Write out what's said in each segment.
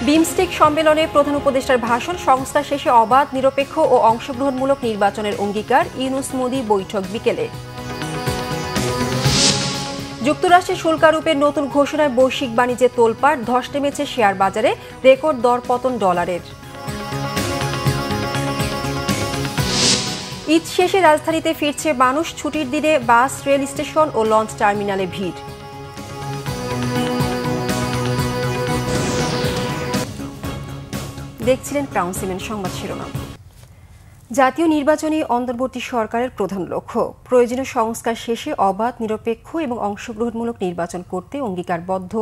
বিমস্টেক সম্মেলনে প্রধান উপদেষ্টার ভাষণ, সংস্থা শেষে অবাধ, নিরপেক্ষ ও অংশগ্রহণমূলক নির্বাচনের অঙ্গীকার, ইউনুস-মোদি বৈঠক বিকেলে। যুক্তরাষ্ট্রের শুল্ক আরোপের নতুন ঘোষণায় বৈশ্বিক বাণিজ্যে তোলপাড়, ধস নেমেছে শেয়ার বাজারে, রেকর্ড দরপতন ডলারের। ঈদ শেষে রাজধানীতে ফিরছে মানুষ, ছুটির দিনে বাস, রেল স্টেশন ও লঞ্চ টার্মিনালে ভিড়। দেখছিলেন ক্রাউন সিমেন্ট সংবাদ শিরোনাম। জাতীয় নির্বাচনী অন্তর্বর্তী সরকারের প্রধান লক্ষ্য প্রয়োজনীয় সংস্কার শেষে অবাধ, নিরপেক্ষ এবং অংশগ্রহণমূলক নির্বাচন করতে অঙ্গীকারবদ্ধ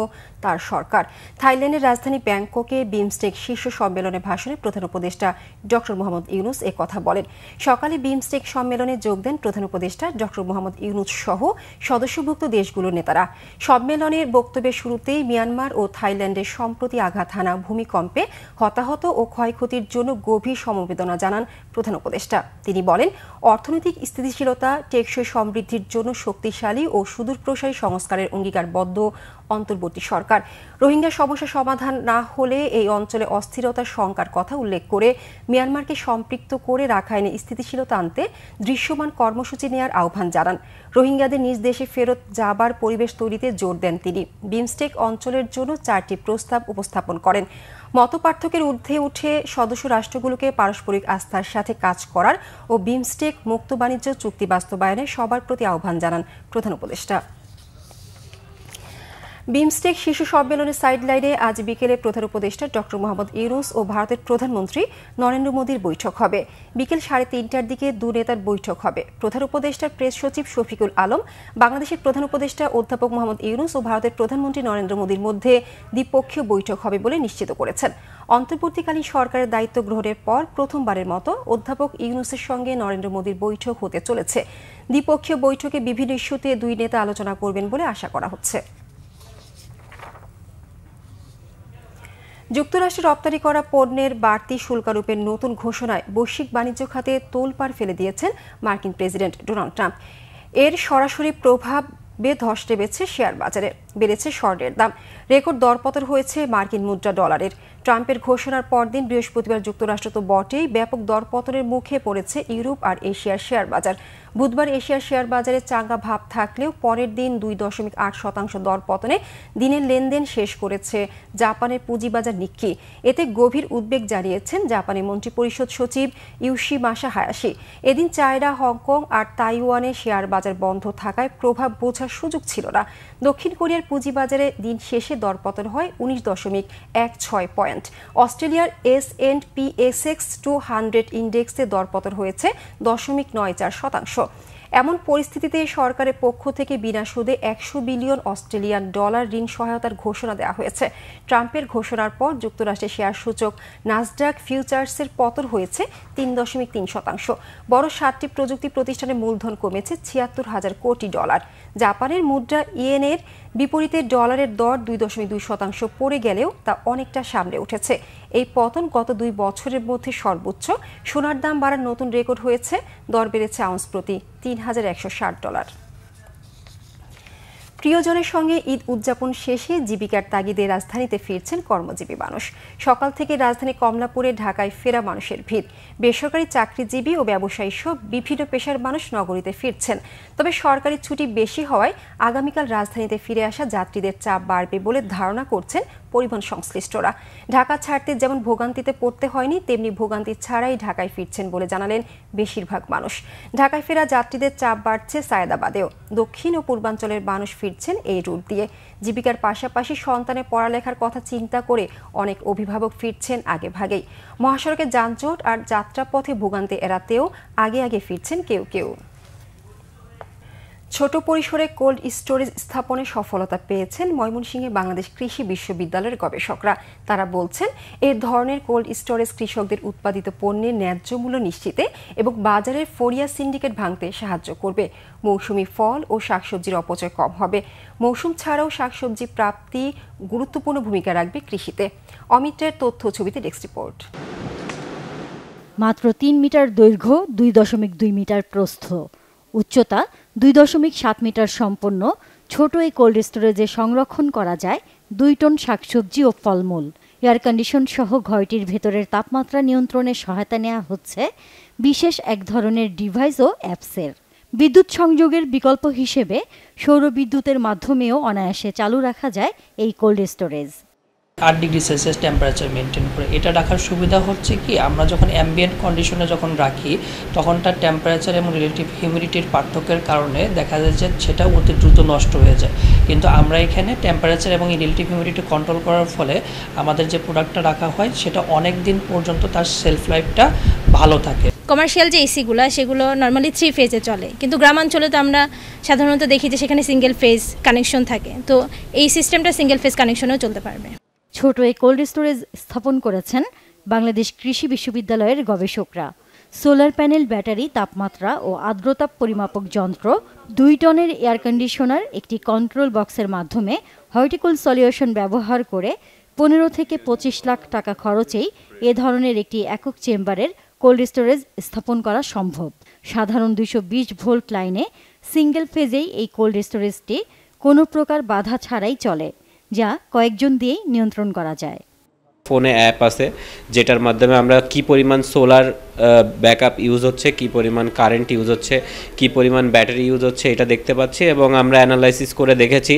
তার সরকার। থাইল্যান্ডের রাজধানী ব্যাংককে বিমস্টেক শীর্ষ সম্মেলনে ভাষণে প্রধান উপদেষ্টা ডক্টর মোহাম্মদ ইউনুস এ কথা বলেন। সকালে বিমস্টেক সম্মেলনে যোগ দেন প্রধান উপদেষ্টা ডক্টর মোহাম্মদ ইউনুস সহ সদস্যভুক্ত দেশগুলোর নেতারা। সম্মেলনের বক্তব্যের শুরুতেই মিয়ানমার ও থাইল্যান্ডের সম্প্রতি আঘাত হানা ভূমিকম্পে হতাহত ও ক্ষয়ক্ষতির জন্য গভীর সমবেদনা জানান প্রধান উপদেষ্টা। তিনি বলেন, অর্থনৈতিক স্থিতিশীলতা, টেকসই সমৃদ্ধির জন্য শক্তিশালী ও সুদূরপ্রসারী সংস্কারের অঙ্গীকারবদ্ধ অন্তর্বর্তী সরকার। রোহিঙ্গা সমস্যা সমাধান না হলে এই অঞ্চলে অস্থিরতার শঙ্কার কথা উল্লেখ করে মিয়ানমারকে সম্পৃক্ত করে রাখাইনে স্থিতিশীলতা আনতে দৃশ্যমান কর্মসূচি নেওয়ার আহ্বান জানান। রোহিঙ্গাদের নিজ দেশে ফেরত যাবার পরিবেশ তৈরিতে জোর দেন তিনি। বিমস্টেক অঞ্চলের জন্য 4টি প্রস্তাব উপস্থাপন করেন। মতপার্থক্যের ঊর্ধ্বে উঠে সদস্য রাষ্ট্রগুলোকে পারস্পরিক আস্থার সাথে কাজ করার ও বিমস্টেক মুক্ত বাণিজ্য চুক্তি বাস্তবায়নে সবার প্রতি আহ্বান জানান প্রধান উপদেষ্টা। বিমস্টেক শীর্ষ সম্মেলনের সাইডলাইনে আজ বিকেলে প্রধান উপদেষ্টা ডক্টর মোহাম্মদ ইউনুস ও ভারতের প্রধানমন্ত্রী নরেন্দ্র মোদির বৈঠক হবে। বিকেল 3:30টার দিকে দু নেতার বৈঠক হবে। প্রধান উপদেষ্টার প্রেস সচিব শফিকুল আলম বাংলাদেশের প্রধান উপদেষ্টা অধ্যাপক মোহাম্মদ ইউনুস ও ভারতের প্রধানমন্ত্রী নরেন্দ্র মোদির মধ্যে দ্বিপক্ষীয় বৈঠক হবে বলে নিশ্চিত করেছেন। অন্তর্বর্তীকালীন সরকারের দায়িত্ব গ্রহণের পর প্রথমবারের মতো অধ্যাপক ইউনুসের সঙ্গে নরেন্দ্র মোদির বৈঠক হতে চলেছে। দ্বিপক্ষীয় বৈঠকে বিভিন্ন ইস্যুতে দুই নেতা আলোচনা করবেন বলে আশা করা হচ্ছে। যুক্তরাষ্ট্রে রপ্তানি করা পণ্যের বাড়তি শুল্ক আরোপের নতুন ঘোষণায় বৈশ্বিক বাণিজ্য খাতে তোলপাড় ফেলে দিয়েছেন মার্কিন প্রেসিডেন্ট ডোনাল্ড ট্রাম্প। এর সরাসরি প্রভাবে ধস নেমেছে শেয়ার বাজারে, বেড়েছে স্বর্ণের দাম, রেকর্ড দরপতন হয়েছে মার্কিন মুদ্রা ডলারের। ট্রাম্পের ঘোষণার পরদিন বৃহস্পতিবার যুক্তরাষ্ট্র তো বটেই, ব্যাপক দরপতনের মুখে পড়েছে ইউরোপ আর এশিয়ার শেয়ার বাজার। বুধবার এশিয়ার শেয়ার বাজারে চাঙ্গা ভাব থাকলেও পরের দিন 2.8% দরপতনে দিনের লেনদেন শেষ করেছে জাপানের পুঁজিবাজার নিক্কি। এতে গভীর উদ্বেগ জানিয়েছেন জাপানের মন্ত্রিপরিষদ সচিব ইউশিমাসা হায়াশি। এদিন চায়না, হংকং আর তাইওয়ানে শেয়ার বাজার বন্ধ থাকায় প্রভাব বোঝার সুযোগ ছিল না। দক্ষিণ কোরিয়ার পুঁজিবাজারে দিন শেষে দরপতন হয় 19.16 পয়েন্ট। অস্ট্রেলিয়ার S&P ASX 200 ইন্ডেক্সে দরপতন হয়েছে 0.94%। এমন পরিস্থিতিতে সরকারের পক্ষ থেকে বিনা সুদে 100 বিলিয়ন অস্ট্রেলিয়ান ডলার ঋণ সহায়তার ঘোষণা দেওয়া হয়েছে। ট্রাম্পের ঘোষণার পর যুক্তরাষ্ট্রের শেয়ার সূচক নাসডাক ফিউচার্সের পতন হয়েছে 3.3%। বড় 7টি প্রযুক্তি প্রতিষ্ঠানের মূলধন কমেছে 76,000 কোটি ডলার। জাপানের মুদ্রা ইয়েনের বিপরীতে ডলারের দর 2.2% পড়ে গেলেও তা অনেকটা সামনে উঠেছে। এই পতন গত 2 বছরের মধ্যে সর্বোচ্চ। সোনার দাম বাড়ার নতুন রেকর্ড হয়েছে, দর বেড়েছে আউন্স প্রতি $3,160। প্রিয়জনের সঙ্গে ঈদ উদযাপন শেষে জীবিকার তাগিদে রাজধানীতে ফিরছেন কর্মজীবী মানুষ। সকাল থেকে রাজধানী কমলাপুরে ঢাকায় ফেরা মানুষের ভিড়। বেসরকারি চাকরিজীবী ও ব্যবসায়ী সহ বিভিন্ন পেশার মানুষ নগরীতে ফিরছেন। তবে সরকারি ছুটি বেশি হওয়ায় আগামীকাল রাজধানীতে ফিরে আসা যাত্রীদের চাপ বাড়বে বলে ধারণা করছেন পরিবহন সংশ্লিষ্টরা। ঢাকা ছাড়তে যেমন ভোগান্তিতে পড়তে হয়নি, তেমনি ভোগান্তি ছাড়াই ঢাকায় ফিরছেন বলে জানালেন বেশিরভাগ মানুষ। ঢাকায় ফেরা যাত্রীদের চাপ বাড়ছে সায়েদাবাদেও। দক্ষিণ ও পূর্বাঞ্চলের মানুষ ফিরছেন এই রুট দিয়ে। জীবিকার পাশাপাশি সন্তানের পড়ালেখার কথা চিন্তা করে অনেক অভিভাবক ফিরছেন আগে ভাগেই। মহাসড়কে যানজট আর যাত্রাপথে ভোগান্তি এড়াতেও আগে ফিরছেন কেউ কেউ। ছোট পরিসরে কোল্ড স্টোরেজ স্থাপনে সফলতা পেয়েছেন ময়মনসিংহে বাংলাদেশ কৃষি বিশ্ববিদ্যালয়ের গবেষকরা। তারা বলছেন, এ ধরনের কোল্ড স্টোরেজ কৃষকদের উৎপাদিত পণ্যের ন্যায্য মূল্য নিশ্চিতে এবং বাজারের ফরিয়া সিন্ডিকেট ভাঙতে সাহায্য করবে। মৌসুমি ফল ও শাকসবজির অপচয় কম হবে। মৌসুম ছাড়াও শাকসবজি প্রাপ্তি গুরুত্বপূর্ণ ভূমিকা রাখবে কৃষিতে। অমিত্রের তথ্য ছবিতে ডেস্ক রিপোর্ট। মাত্র 3 মিটার দৈর্ঘ্য, 2.2 মিটার প্রস্থ, উচ্চতা 2.7 মিটার সম্পন্ন ছোট এই কোল্ড স্টোরেজে সংরক্ষণ করা যায় 2 টন শাকসবজি ও ফলমূল। এয়ার কন্ডিশন সহ ঘরটির ভেতরের তাপমাত্রা নিয়ন্ত্রণে সহায়তা নেওয়া হচ্ছে বিশেষ এক ধরনের ডিভাইস ও অ্যাপসের। বিদ্যুৎ সংযোগের বিকল্প হিসেবে সৌর বিদ্যুতের মাধ্যমেও অনায়াসে চালু রাখা যায় এই cold storage. 8 degree Celsius temperature maintain করে। এটা রাখার সুবিধা হচ্ছে কি, আমরা যখন অ্যাম্বিয়েন্ট কন্ডিশনে যখন রাখি তখন তার টেম্পারেচার এবং রিলেটিভ হিউমিডিটির পার্থক্যের কারণে দেখা যায় যে সেটা অতি দ্রুত নষ্ট হয়ে যায়। কিন্তু আমরা এখানে টেম্পারেচার এবং রিলেটিভ হিউমিডিটি কন্ট্রোল করার ফলে আমাদের যে প্রোডাক্টটা রাখা হয় সেটা অনেক দিন পর্যন্ত তার সেলফ লাইফটা ভালো থাকে। কমার্শিয়াল যে এসিগুলো সেগুলো নর্মালি 3 ফেজে চলে, কিন্তু গ্রামাঞ্চলে তো আমরা সাধারণত দেখি যে সেখানে সিঙ্গেল ফেজ কানেকশন থাকে, তো এই সিস্টেমটা সিঙ্গেল ফেজ কানেকশনেও চলতে পারবে। ছোট এই কোল্ড স্টোরেজ স্থাপন করেছেন বাংলাদেশ কৃষি বিশ্ববিদ্যালয়ের গবেষকরা। সোলার প্যানেল, ব্যাটারি, তাপমাত্রা ও আর্দ্রতা পরিমাপক যন্ত্র, 2 টনের এয়ার কন্ডিশনার, একটি কন্ট্রোল বক্সের মাধ্যমে হর্টিকুল সলিউশন ব্যবহার করে 15 থেকে 25 লাখ টাকা খরচেই এ ধরনের একটি একক চেম্বারের কোল্ড স্টোরেজ স্থাপন করা সম্ভব। সাধারণ 220 ভোল্ট লাইনে সিঙ্গেল ফেজেই এই কোল্ড স্টোরেজটি কোনো প্রকার বাধা ছাড়াই চলে, যা কয়েকজন দিয়েই নিয়ন্ত্রণ করা যায়। ফোনে অ্যাপ আছে যেটার মাধ্যমে আমরা কি পরিমাণ সোলার ব্যাকআপ ইউজ হচ্ছে, কি পরিমাণ কারেন্ট ইউজ হচ্ছে, কি পরিমাণ ব্যাটারি ইউজ হচ্ছে এটা দেখতে পাচ্ছি, এবং আমরা অ্যানালাইসিস করে দেখেছি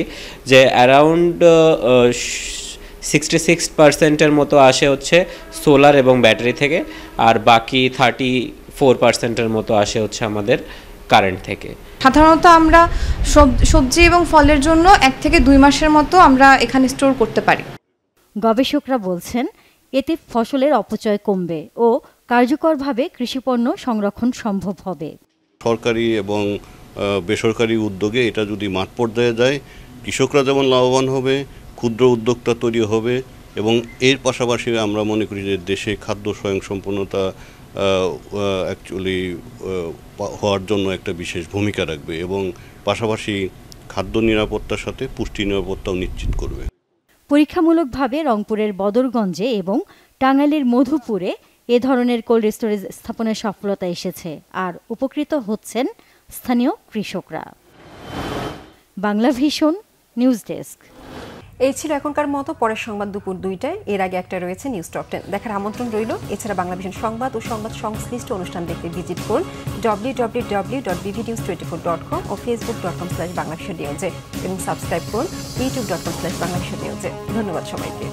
যে অ্যারাউন্ড 66%-এর মতো আসে হচ্ছে সোলার এবং ব্যাটারি থেকে, আর বাকি 34%-এর মতো আসে হচ্ছে আমাদের কারেন্ট থেকে। সাধারণত আমরা সবজি এবং ফলের জন্য 1 থেকে 2 মাসের মতো আমরা এখানে স্টোর করতে পারি। গবেষকরা বলছেন এতে ফসলের অপচয় কমবে ও কার্যকরভাবে কৃষিপণ্য সংরক্ষণ সম্ভব হবে। সরকারি এবং বেসরকারি উদ্যোগে এটা যদি মাঠ পর্যায়ে যায়, কৃষকরা যেমন লাভবান হবে, ক্ষুদ্র উদ্যোক্তা তৈরি হবে, এবং এর পাশাপাশি আমরা মনে করি যে দেশে খাদ্য স্বয়ংসম্পূর্ণতা অ্যাকচুয়ালি হওয়ার জন্য একটা বিশেষ ভূমিকা রাখবে, এবং পাশাপাশি খাদ্য নিরাপত্তার সাথে পুষ্টি নিরাপত্তাও নিশ্চিত করবে। পরীক্ষামূলকভাবে রংপুরের বদরগঞ্জে এবং টাঙ্গাইলের মধুপুরে এ ধরনের কোল্ড স্টোরেজ স্থাপনের সফলতা এসেছে, আর উপকৃত হচ্ছেন স্থানীয় কৃষকরা। Bangla vision news desk. এই ছিল এখনকার মতো। পরের সংবাদ দুপুর 2টায়, এর আগে একটা রয়েছে নিউজ টপ 10 দেখার আমন্ত্রণ রইল। এছাড়া বাংলা ভিশন সংবাদ ও সংবাদ সংশ্লিষ্ট অনুষ্ঠান দেখতে ভিজিট করুন www.bbnews24.com ও facebook.com/banglavishnewsে এবং সাবস্ক্রাইব করুন youtube.com/banglavishnewsে। ধন্যবাদ সবাইকে।